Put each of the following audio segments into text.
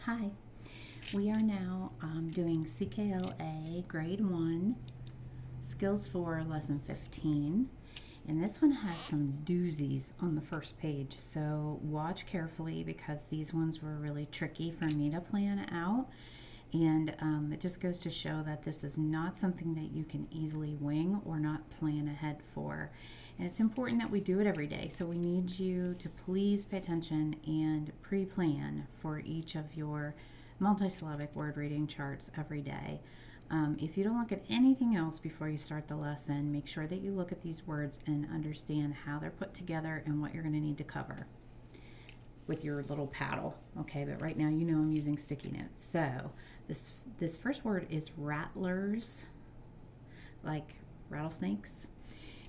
Hi, we are now doing CKLA Grade 1, Skills 4, Lesson 15. And this one has some doozies on the first page, so watch carefully because these ones were really tricky for me to plan out. And it just goes to show that this is not something that you can easily wing or not plan ahead for. And it's important that we do it every day, so we need you to please pay attention and pre-plan for each of your multisyllabic word reading charts every day. If you don't look at anything else before you start the lesson, make sure that you look at these words and understand how they're put together and what you're going to need to cover with your little paddle. Okay, but right now you know I'm using sticky notes. So this first word is rattlers, like rattlesnakes.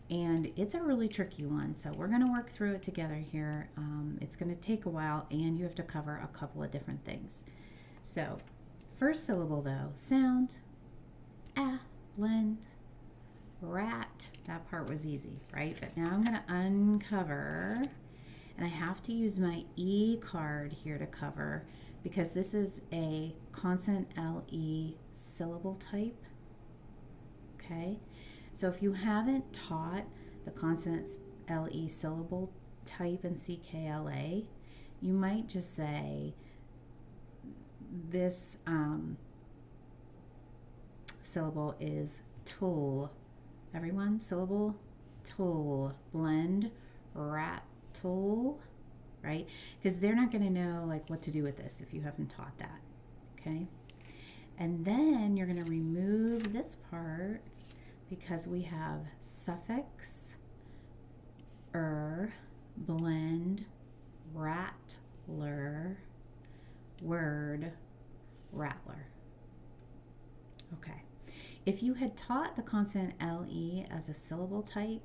And it's a really tricky one, so we're going to work through it together here. It's going to take a while, and you have to cover a couple of different things. So, first syllable though, sound, blend, rat. That part was easy, right? But now I'm going to uncover, and I have to use my E card here to cover because this is a consonant LE syllable type, okay? So if you haven't taught the consonant LE syllable type in CKLA, you might just say this syllable is tool. Everyone, syllable, tool, blend, rattle, right? Because they're not going to know like what to do with this if you haven't taught that, okay? And then you're going to remove this part because we have suffix, blend, rattler, word, rattler. Okay. If you had taught the consonant LE as a syllable type,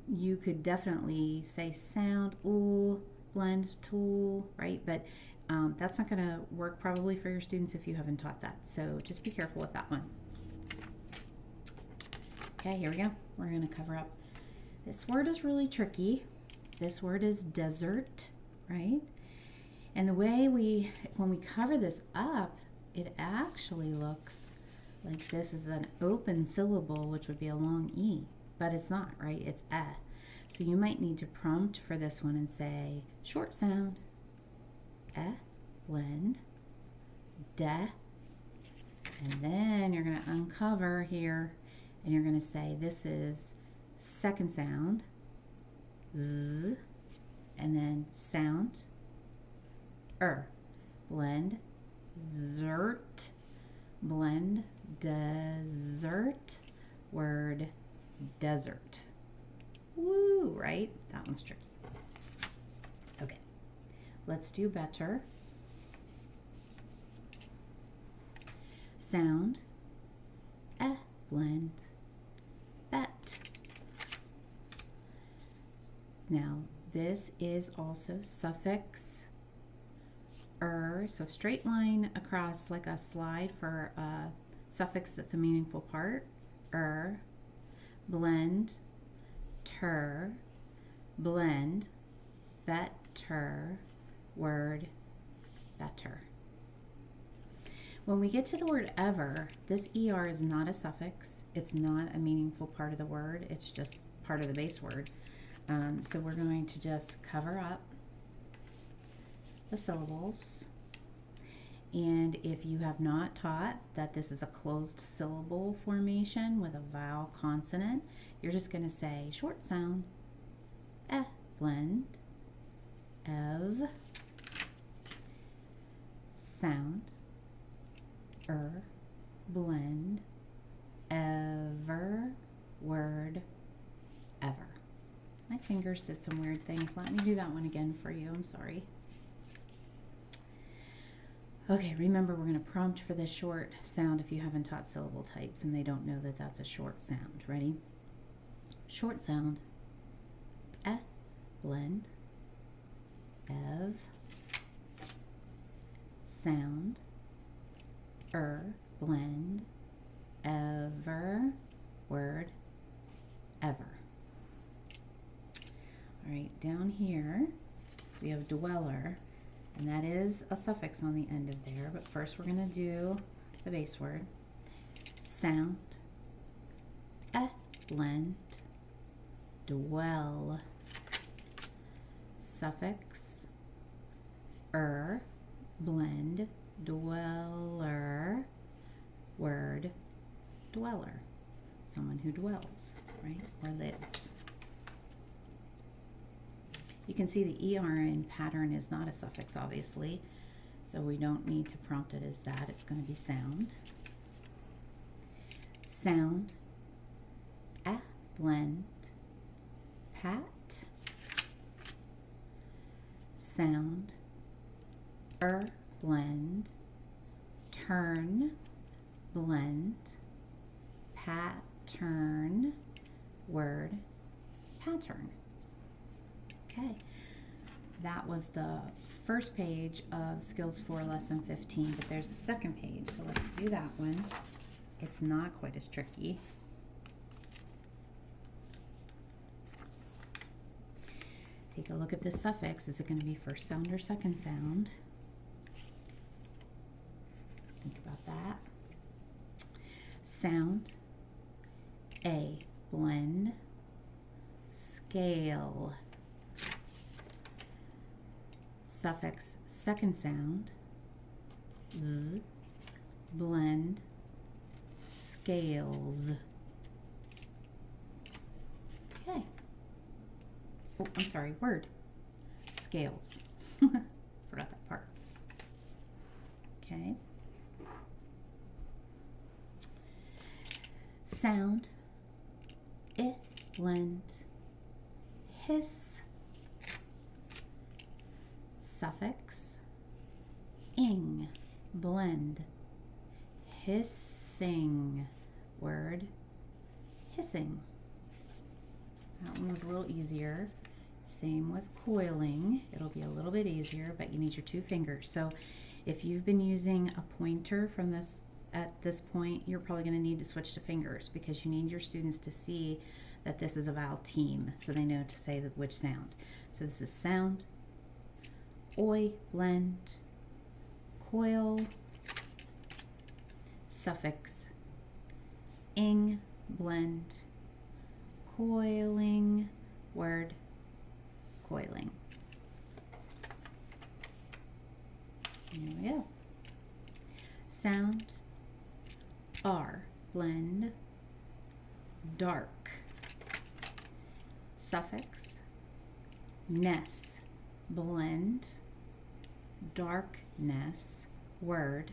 you could definitely say sound, ooh, blend, tool, right? But that's not going to work probably for your students if you haven't taught that. So just be careful with that one. Okay, here we go. We're going to cover up. This word is really tricky. This word is desert, right? And the way when we cover this up, it actually looks like this is an open syllable, which would be a long E, but it's not, right? It's eh. So you might need to prompt for this one and say short sound, blend, de, and then you're going to uncover here. And you're going to say this is second sound, z, and then sound, blend, zert, blend, desert, word, desert. Woo, right? That one's tricky. Okay, let's do better. Sound, blend, bet. Now, this is also suffix, so straight line across like a slide for a suffix that's a meaningful part, blend, blend, better, word, better. When we get to the word ever, this ER is not a suffix. It's not a meaningful part of the word. It's just part of the base word. So we're going to just cover up the syllables. And if you have not taught that this is a closed syllable formation with a vowel consonant, you're just going to say short sound, blend, ev, sound, blend, ever, word, ever. My fingers did some weird things. Let me do that one again for you. I'm sorry. Okay, remember we're going to prompt for this short sound if you haven't taught syllable types and they don't know that that's a short sound. Ready? Short sound, blend, ev, sound, blend, ever, word, ever. All right, down here we have dweller. And that is a suffix on the end of there. But first we're going to do the base word. Sound, blend, dwell. Suffix, blend, dweller, word, dweller. Someone who dwells, right, or lives. You can see the ER in pattern is not a suffix, obviously, so we don't need to prompt it as that. It's going to be sound. Sound, blend, pat. Sound, blend, turn, blend, pattern, word, pattern. Okay, that was the first page of Skills 4 Lesson 15, but there's a second page, so let's do that one. It's not quite as tricky. Take a look at this suffix. Is it going to be first sound or second sound? Think about that. Sound, blend, scale. Suffix, second sound, z, blend, scales. Okay. Oh, I'm sorry, word, scales. Forgot that part. Okay. Sound, blend, hiss. Suffix, ing, blend, hissing, word, hissing. That one was a little easier. Same with coiling. It'll be a little bit easier, but you need your two fingers. So if you've been using a pointer from this at this point, you're probably going to need to switch to fingers because you need your students to see that this is a vowel team so they know to say which sound. So this is sound, oi, blend, coil. Suffix, ing, blend, coiling, word, coiling. There we go. Sound, blend, dark. Suffix, ness, blend, darkness, word,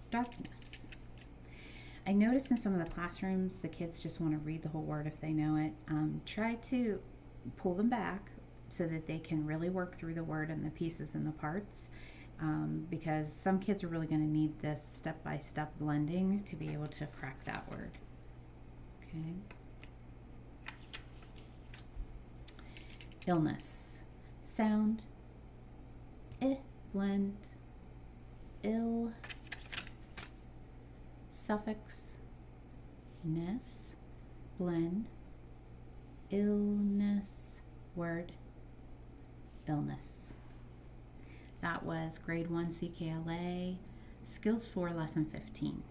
darkness. I noticed in some of the classrooms the kids just want to read the whole word if they know it. Try to pull them back so that they can really work through the word and the pieces and the parts, because some kids are really going to need this step-by-step blending to be able to crack that word. Okay. Illness. Sound, blend, ill. Suffix, ness, blend, illness, word, illness. That was Grade 1 CKLA, Skills 4, Lesson 15.